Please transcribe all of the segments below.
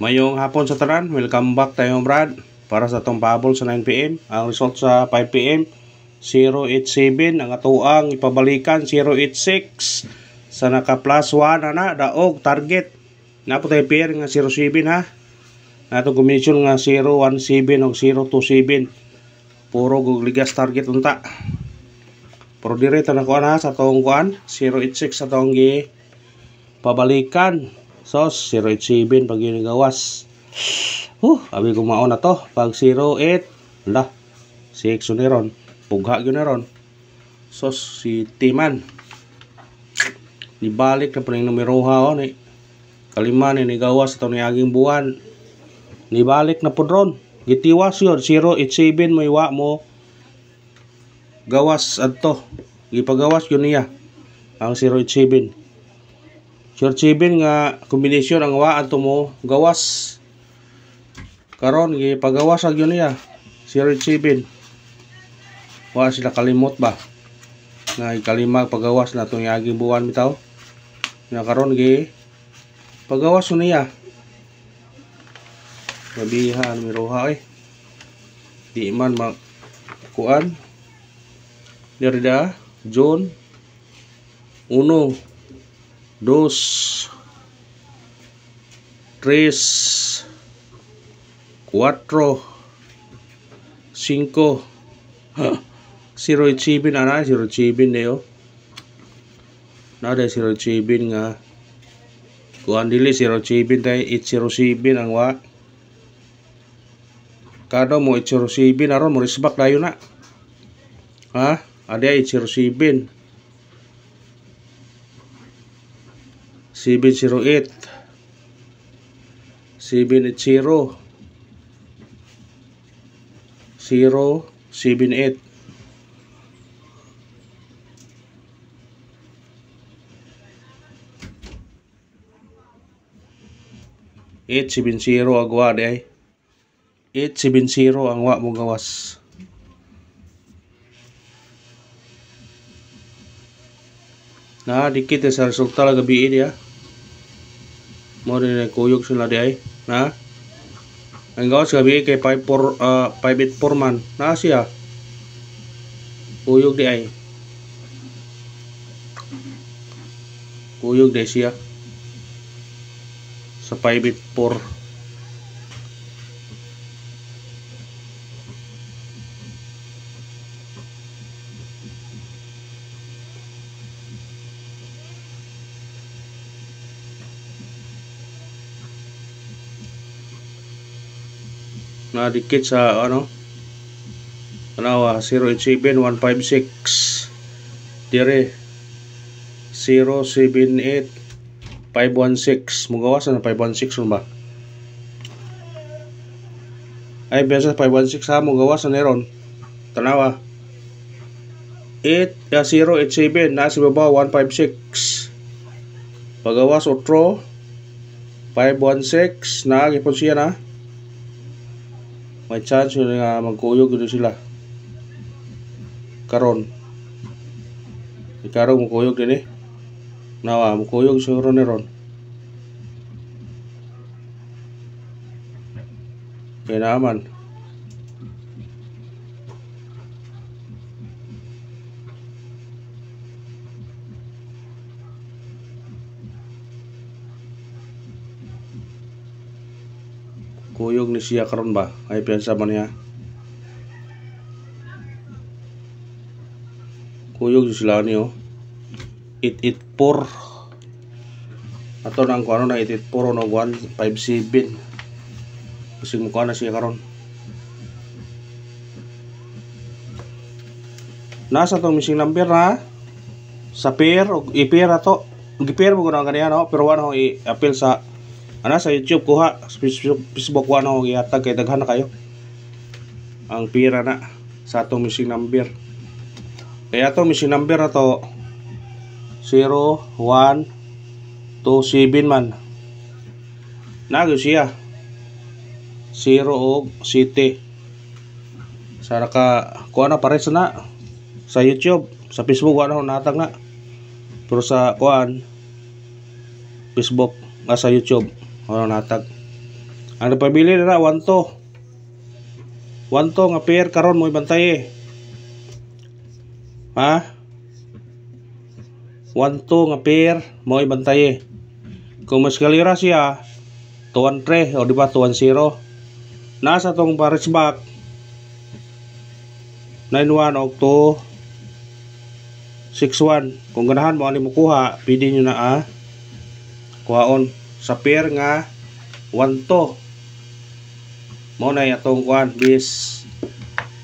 Mayong hapon sa tanan, welcome back tayo Brad para sa itong pahabol sa 9pm. Ang result sa 5pm 087, ang atuang ipabalikan 086 sa naka plus 1 na daog target. Napo tayo pair nga 07 ha. Nato combination nga 017 o 027. Puro gugligas target unta. Pero direta na kuan ha sa tong kuan 086 sa tong gi pabalikan. So 087 pag yun gawas. Abi ko mao na to pag 08 la 6 ni ron. Pugha gyud na ron. So si Timan ibalik na puning numero ha ni kalima ni gawas to ni aging buwan. Nibalik na pud ron. Gitiwas yun 087 may wa mo gawas adto. Gipagawas yun niya ang 087. 087 nga kombinasyon ang wa adto mo gawas. Karon gipagawas ag yun niya 087. Wa sila kalimot ba nga ikalima pagawas na itong aging buwan bitaw nga karon gi pagawas yun niya. Gabihan miroha di man makuan derida June 1 2 3 4 5 087 ana 087 neo na ada 087 nga kuan dili 087 tay 807 ang wa kado mo 807 aron mo risbak dayon na ha ada 807 708 780 078 870 agwa day 870 ang wa mo gawas. Na dikit sa resulta la gabi dia. Mo rin kuyog sila di ay na ang gawas gabi kay 584 man na siya kuyog di ay kuyog di siya sa 584 na dikit sa ano 087 156 dire 078 516 mugawas na 516 ba ay besa 516 ha mugawas na neron tanawa 087 na si baba 156 pagawas otro 516 na gipon siya na may chance yun nga magkuyog dito sila karon ikarong magkuyog din nawa magkuyog siguro ni ron kaya naman kuyog ni siya karon ba ay piyansa man niya kuyog sila niyo 884 ato nang kuano na 884 no 157 kasi mukha na siya karon nasa tong missing number ha sa pair o i-pair ato i-pair mo guna kaniya no pero wala ko i-appeal sa ana sa YouTube kuha Facebook wa na gihatag kay daghan na kayo ang pira na sa atong missing number kaya atong missing number na to 0127 man nagyo siya 0 og 7 sa naka kuha na pares na sa YouTube sa Facebook wa na natag na pero sa kuan Facebook sa YouTube natag Ang napabili na 1-2. 1-2 nga pair karon mo ibantay ha. 1-2 nga pair mo ibantay kung mas kalira siya 2-3 o diba 2-0 nasa tong pares back 9-1 o 2-6-1. Kung ganahan mo ani mo kuha pwede nyo na kuhaon sa pair nga 1-2 mo na atong kuan bis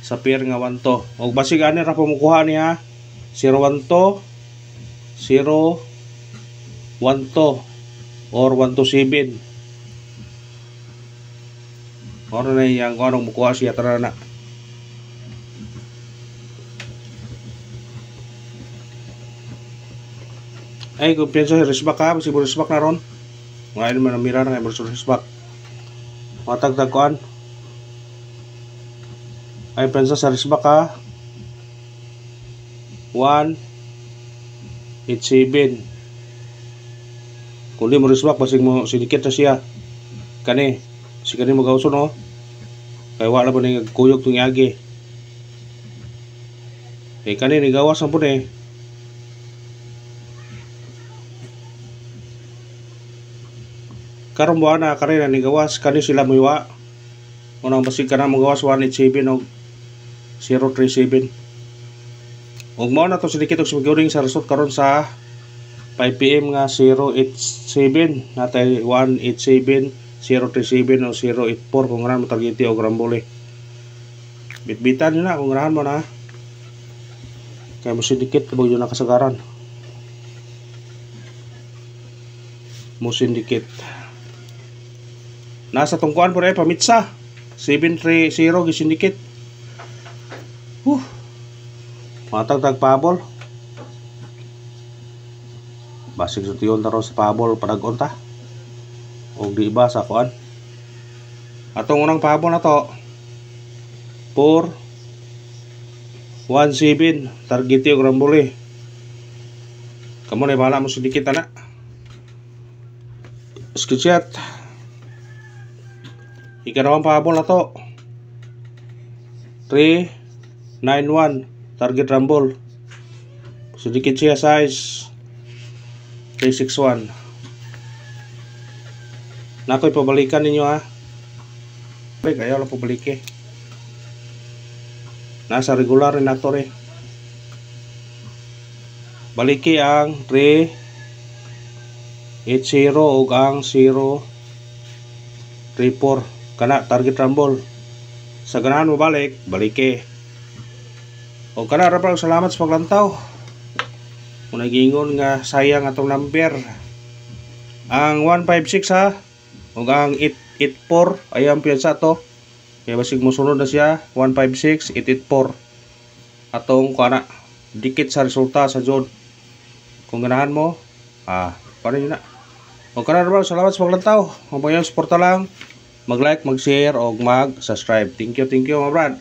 sa pair nga 1-2 o basig ani ra po mo kuha niya 0-1-2 0-1-2 or 1-2-7 or na yang kung anong mukuha siya tara na. Ay kung pienso sa risbak ha kasi risbak na ron ngayon man ang mira na ngayon risbak matagtag kuan ay pienso sa risbak ha 1-8-7 kung di mo risbak basig mo sinikit na siya kani si kani mo gawson no kaya wala ba na kuyog itong yagi kaya kani nigawas na po na karon buwan na kanina ni gawas kani sila muiwa unang basig ka na magawas 187 o 037 ug mao na to sidikit og siguring sa result karon sa 5 PM nga 087 natay 187 037 o 084 kung ganahan mo targeti og rambole bitbitan na kung ganahan mo na kay mo sidikit kabog yun nakasagaran mo sindikit nasa tungkuan po rin pamitsa 730 gisindikit matagtag pabol basig sa tiyon taro sa pabol padagon ta o di ba sa kuan atong unang pabol na to 4-1-7 targeti og rambole kamo na bala mo sindikit na screenshot ikanawang pahabol na to 3-9-1 target rumble sedikit siya size 3-6-1 na ako'y pabalikan ninyo ha ayaw lang pabalike nasa regular rin nato rin baliki ang 3-8-0 o ang 0-3-4 kana target rumble sa ganahan mo balik balike o kana ra pa salamat sa paglantaw kung nagingon nga sayang atong number ang 156 ha o ang 884 ayang piyansa to kaya basig mo sunod na siya 156 884 atong kana dikit sa resulta sa zone kung ganahan mo paano yun na o kana ra pa salamat sa paglantaw kung pa yung suporta lang mag-like, mag-share, o mag-subscribe. Thank you, mga brad.